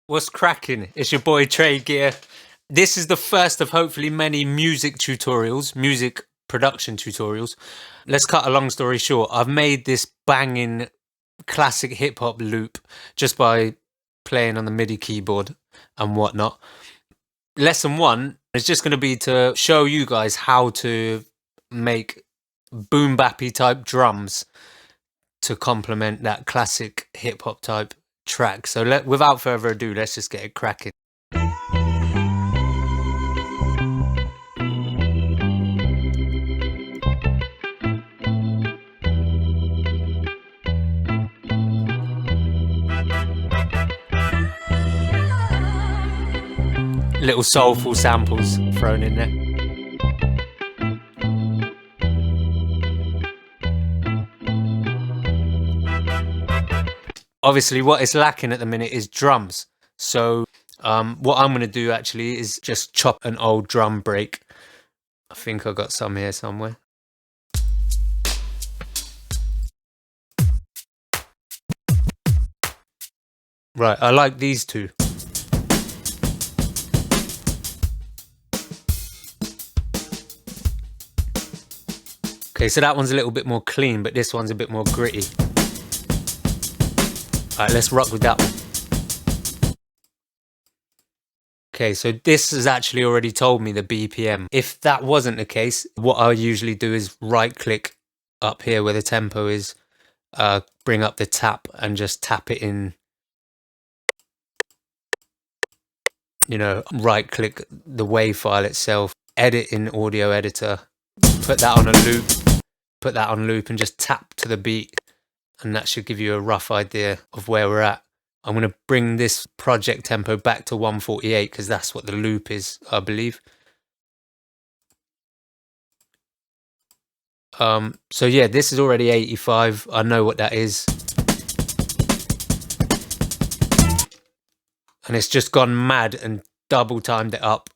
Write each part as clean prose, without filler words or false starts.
What's cracking? It's your boy Trey Gear. This is the first of hopefully many music tutorials, music production tutorials. Let's cut a long story short. I've made this banging classic hip hop loop just by playing on the MIDI keyboard and whatnot. Lesson one is just going to be to show you guys how to make boom bappy type drums to complement that classic hip hop type track. So without further ado, let's just get it cracking. Little soulful samples thrown in there. Obviously, what is lacking at the minute is drums. So what I'm going to do actually is just chop an old drum break. I think I got some here somewhere. Right, I like these two. Okay, so that one's a little bit more clean, but this one's a bit more gritty. Alright, let's rock with that one. Okay, so this has actually already told me the BPM. If that wasn't the case, what I usually do is right click up here where the tempo is, bring up the tap and just tap it in. You know, right click the WAV file itself, edit in audio editor, put that on a loop, put that on loop and just tap to the beat, and that should give you a rough idea of where we're at. I'm going to bring this project tempo back to 148 because that's what the loop is, I believe. So yeah, this is already 85. I know what that is. And it's just gone mad and double timed it up,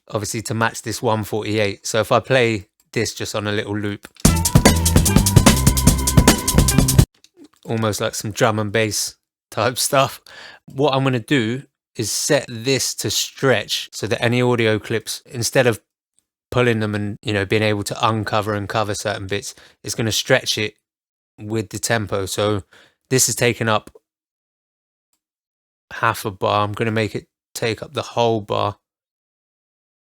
obviously to match this 148. So if I play this just on a little loop, almost like some drum and bass type stuff, what I'm going to do is set this to stretch so that any audio clips, instead of pulling them and, you know, being able to uncover and cover certain bits, it's going to stretch it with the tempo. So this is taking up half a bar. I'm going to make it take up the whole bar,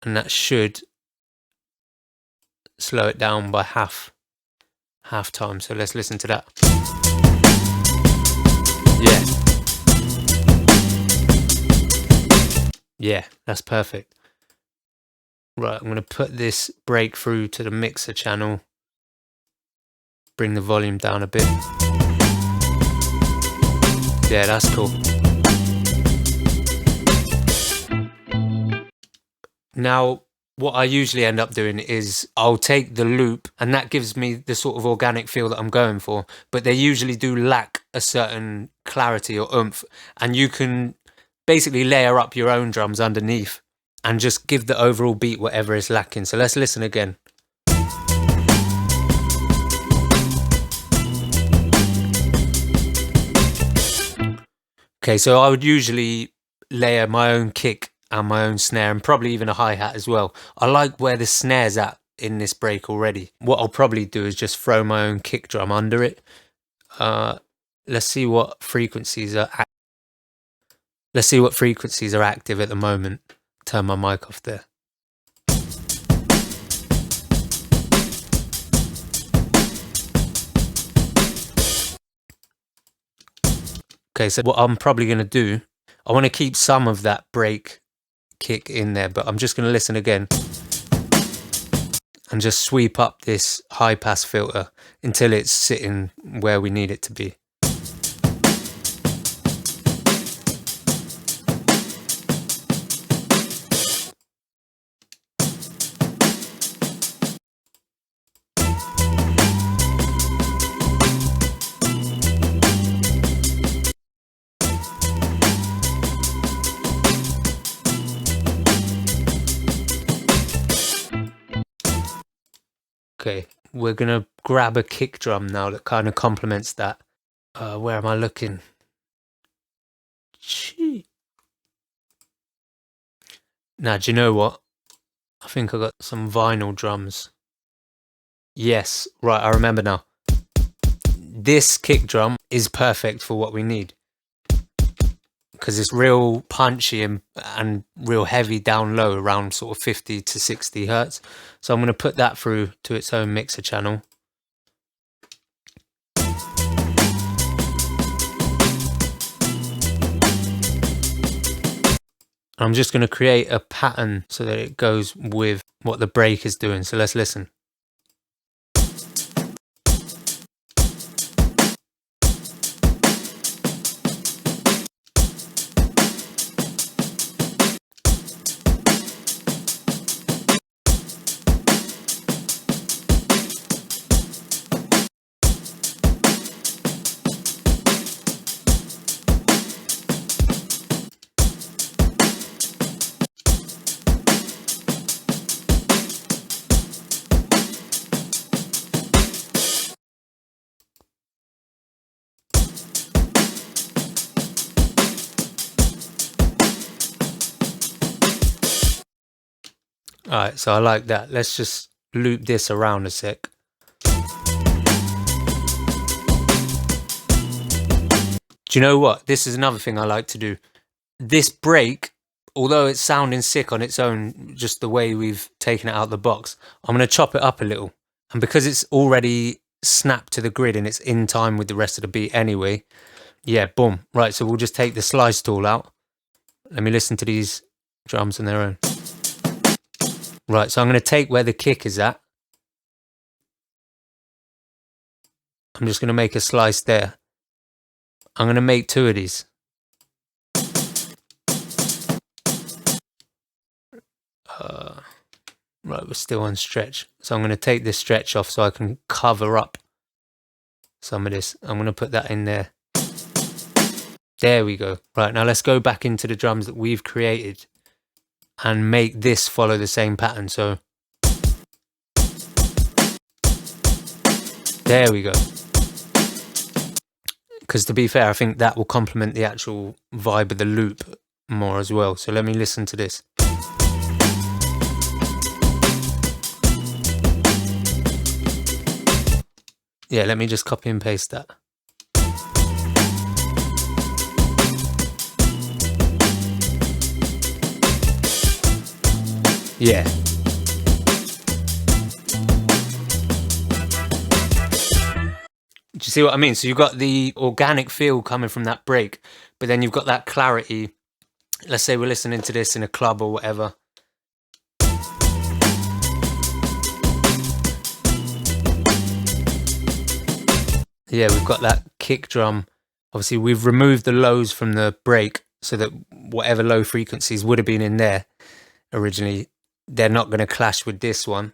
and that should slow it down by half time. So let's listen to that. Yeah, that's perfect. Right, I'm going to put this break through to the mixer channel, bring the volume down a bit. Yeah, that's cool. Now, what I usually end up doing is I'll take the loop, and that gives me the sort of organic feel that I'm going for, but they usually do lack a certain clarity or oomph, and you can basically layer up your own drums underneath and just give the overall beat whatever is lacking. So let's listen again. Okay, so I would usually layer my own kick and my own snare, and probably even a hi-hat as well. I like where the snare's at in this break already. What I'll probably do is just throw my own kick drum under it. Let's see what frequencies are active at the moment. Turn my mic off there. Okay, so what I'm probably going to do, I want to keep some of that break kick in there, but I'm just going to listen again and just sweep up this high pass filter until it's sitting where we need it to be. Okay, we're gonna grab a kick drum now that kind of complements that. Where am I looking? Gee. Now, do you know what? I think I got some vinyl drums. Yes, right, I remember now. This kick drum is perfect for what we need because it's real punchy and real heavy down low, around sort of 50 to 60 hertz. So I'm going to put that through to its own mixer channel. I'm just going to create a pattern so that it goes with what the break is doing. So let's listen. All right, so I like that. Let's just loop this around a sec. Do you know what? This is another thing I like to do. This break, although it's sounding sick on its own, just the way we've taken it out of the box, I'm going to chop it up a little. And because it's already snapped to the grid and it's in time with the rest of the beat anyway, yeah, boom. Right, so we'll just take the slice tool out. Let me listen to these drums on their own. Right, so I'm going to take where the kick is at. I'm just going to make a slice there. I'm going to make 2 of these. Right, we're still on stretch. So I'm going to take this stretch off so I can cover up some of this. I'm going to put that in there. There we go. Right, now let's go back into the drums that we've created and make this follow the same pattern. So there we go. Because to be fair, I think that will complement the actual vibe of the loop more as well. So let me listen to this. Yeah, let me just copy and paste that. Yeah. Do you see what I mean? So you've got the organic feel coming from that break, but then you've got that clarity. Let's say we're listening to this in a club or whatever. Yeah, we've got that kick drum. Obviously, we've removed the lows from the break so that whatever low frequencies would have been in there originally, they're not going to clash with this one.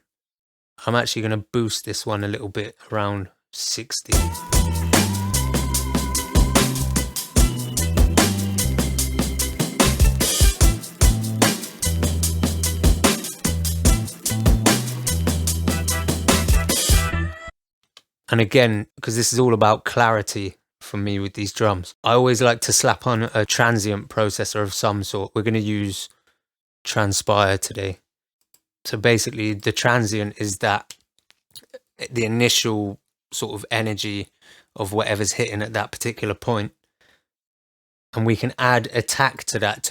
I'm actually going to boost this one a little bit, around 60. And again, because this is all about clarity for me with these drums, I always like to slap on a transient processor of some sort. We're going to use Transpire today. So basically the transient is that the initial sort of energy of whatever's hitting at that particular point, and we can add attack to that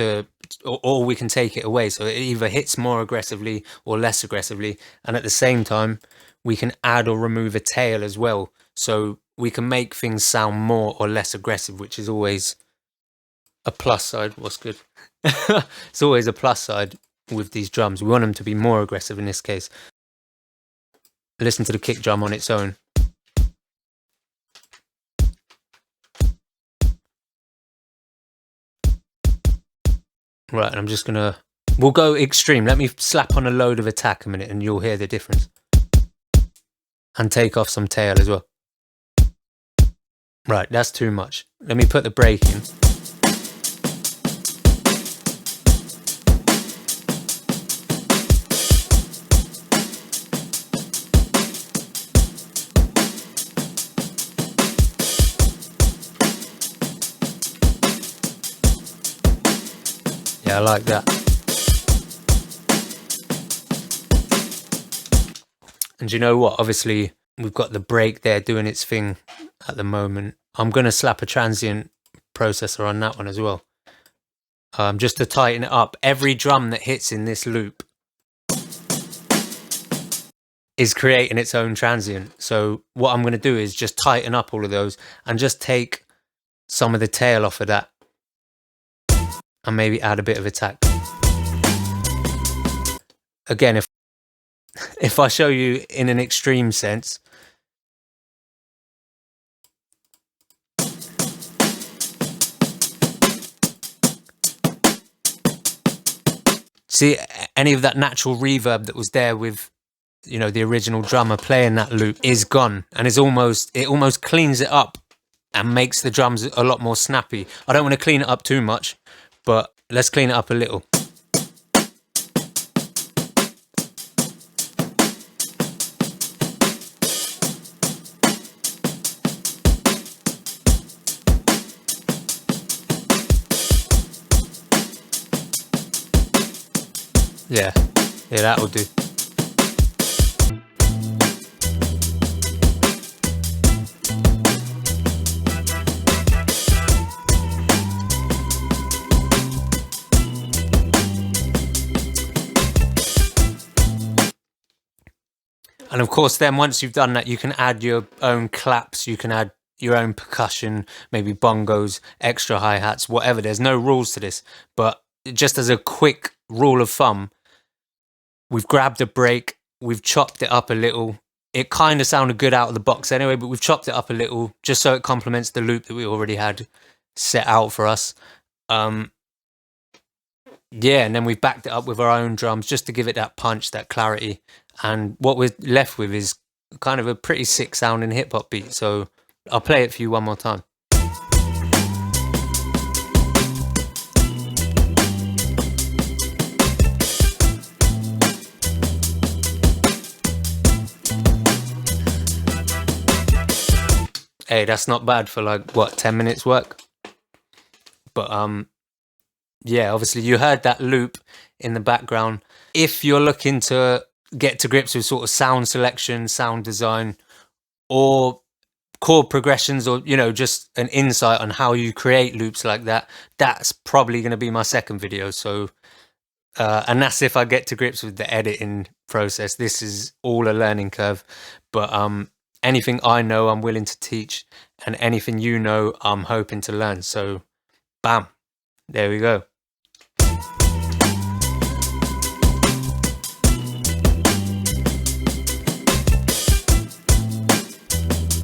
or we can take it away, so it either hits more aggressively or less aggressively, and at the same time we can add or remove a tail as well, so we can make things sound more or less aggressive, which is always a plus side. What's good? It's always a plus side with these drums. We want them to be more aggressive in this case. Listen to the kick drum on its own. Right, and I'm just gonna, we'll go extreme. Let me slap on a load of attack a minute and you'll hear the difference. And take off some tail as well. Right, that's too much. Let me put the break in. Yeah, I like that. And you know what? Obviously, we've got the break there doing its thing at the moment. I'm going to slap a transient processor on that one as well. Just to tighten it up. Every drum that hits in this loop is creating its own transient. So what I'm going to do is just tighten up all of those and just take some of the tail off of that and maybe add a bit of attack. Again, if I show you in an extreme sense, see any of that natural reverb that was there with, you know, the original drummer playing that loop is gone, and it almost cleans it up and makes the drums a lot more snappy. I don't want to clean it up too much, but let's clean it up a little. Yeah, that'll do. And of course, then once you've done that, you can add your own claps, you can add your own percussion, maybe bongos, extra hi-hats, whatever. There's no rules to this, but just as a quick rule of thumb, we've grabbed a break, we've chopped it up a little. It kind of sounded good out of the box anyway, but we've chopped it up a little just so it complements the loop that we already had set out for us. Yeah, and then we've backed it up with our own drums just to give it that punch, that clarity. And what we're left with is kind of a pretty sick sounding hip hop beat. So I'll play it for you one more time. Hey, that's not bad for like, what, 10 minutes work? But yeah, obviously you heard that loop in the background. If you're looking to get to grips with sort of sound selection, sound design, or chord progressions, or, you know, just an insight on how you create loops like that, that's probably going to be my second video. So, and that's if I get to grips with the editing process. This is all a learning curve, but anything I know, I'm willing to teach, and anything you know, I'm hoping to learn. So, bam, there we go.